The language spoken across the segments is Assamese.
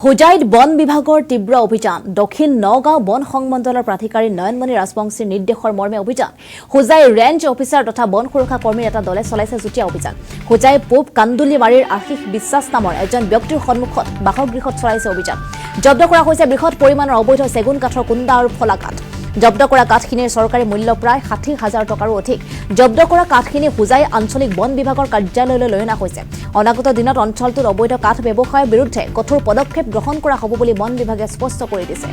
হোজাইত বন বিভাগৰ তীব্ৰ অভিযান দক্ষিণ নগাঁও বন সংমণ্ডলৰ প্ৰাধিকাৰী নয়নমণি ৰাজবংশীৰ নিৰ্দেশৰ মৰ্মে অভিযান হোজাই ৰেঞ্জ অফিচাৰ তথা বন সুৰক্ষা কৰ্মীৰ এটা দলে চলাইছে যুটীয়া অভিযান হোজাই পূব কান্দুলিমাৰীৰ আশিষ বিশ্বাস নামৰ এজন ব্যক্তিৰ সন্মুখত বাসগৃহত চলাইছে অভিযান জব্দ কৰা হৈছে বৃহৎ পৰিমাণৰ অবৈধ চেগুন কাঠৰ কুন্দা আৰু ফলা কাঠ জব্দ কৰা কাঠখিনিৰ চৰকাৰী মূল্য প্ৰায় ৬০,০০০ টকাৰো অধিক জব্দ কৰা কাঠখিনি হোজাই আঞ্চলিক বন বিভাগৰ কাৰ্যালয়লৈ লৈ অনা হৈছে অনাগত দিনত অঞ্চলটোত অবৈধ কাঠ ব্যৱসায়ৰ বিৰুদ্ধে কঠোৰ পদক্ষেপ গ্ৰহণ কৰা হ'ব বুলি বন বিভাগে স্পষ্ট কৰি দিছে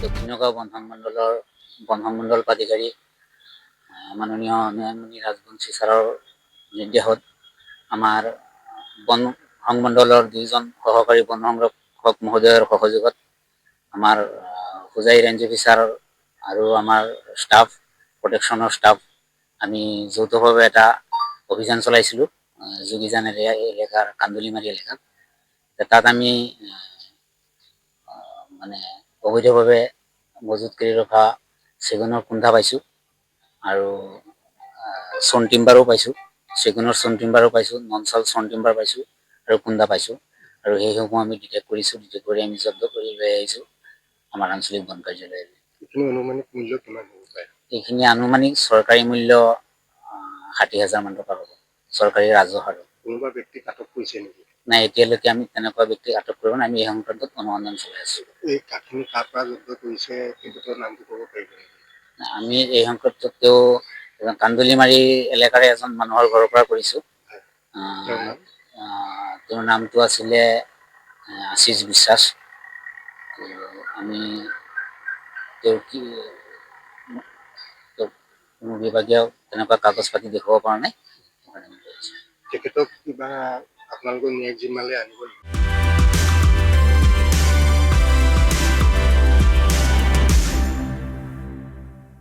দক্ষিণ নগাঁও বন সংমণ্ডল প্ৰাধিকাৰী মাননীয় নয়নমণি ৰাজবংশী ছাৰৰ নিৰ্দেশত আমাৰ বন সংমণ্ডলৰ দুইজন সহকাৰী বন সংৰক্ষক মহোদয়ৰ সহযোগত আমাৰ হোজাই ৰেঞ্জ অফিচাৰ আৰু আমাৰ ষ্টাফ প্ৰটেকশ্যনৰ ষ্টাফ আমি যৌথভাৱে এটা অভিযান চলাইছিলোঁ যোগীজান এলেকাৰ কান্দুলিমাৰী এলেকাত তাত আমি মানে অবৈধভাৱে মজুত কৰি ৰখা চেগুনৰ কুন্ধা পাইছোঁ আৰু চন টিম্বাৰো পাইছোঁ চেগুনৰ চন টিম্বাৰো পাইছোঁ ননচাল চন টিম্বাৰ পাইছোঁ আৰু কুন্দা পাইছোঁ আৰু সেইসমূহ আমি ডিটেক্ট কৰিছোঁ ডিটেক্ট কৰি আমি জব্দ কৰি লৈ আহিছোঁ আমাৰ আঞ্চলিক বন কাৰ্যালয়লৈ আনুমানিক মূল্য কিমান হ'ব পাৰে এইখিনি আনুমানিক চৰকাৰী মূল্য ৬০,০০০ মান টকা হ'ব চৰকাৰী ৰাজহ আৰু কোনোবা ব্যক্তিক আটক কৰিছে নেকি নাই এতিয়ালৈকে আমি তেনেকুৱা ব্যক্তিক আটক কৰিব নাই আমি এই সংক্ৰান্তত অনুসন্ধান চলাই আছোঁ এই কাঠখিনি কাৰ পৰা জব্দ কৰিছে কিন্তু নামটো ক'ব পাৰিব নেকি আমি এই সংক্ৰান্তত তেওঁ কান্দুলিমাৰী এলেকাৰে এজন মানুহৰ ঘৰৰ পৰা কৰিছোঁ তেওঁৰ নামটো আছিলে আশিষ বিশ্বাস আমি তেওঁৰ কি কোনো বিভাগীয় তেনেকুৱা কাগজ পাতি দেখুৱাব পৰা নাই তেখেতক কিবা আপোনালোকৰ ন্যায়িক জিম্মালৈ আনিব নেকি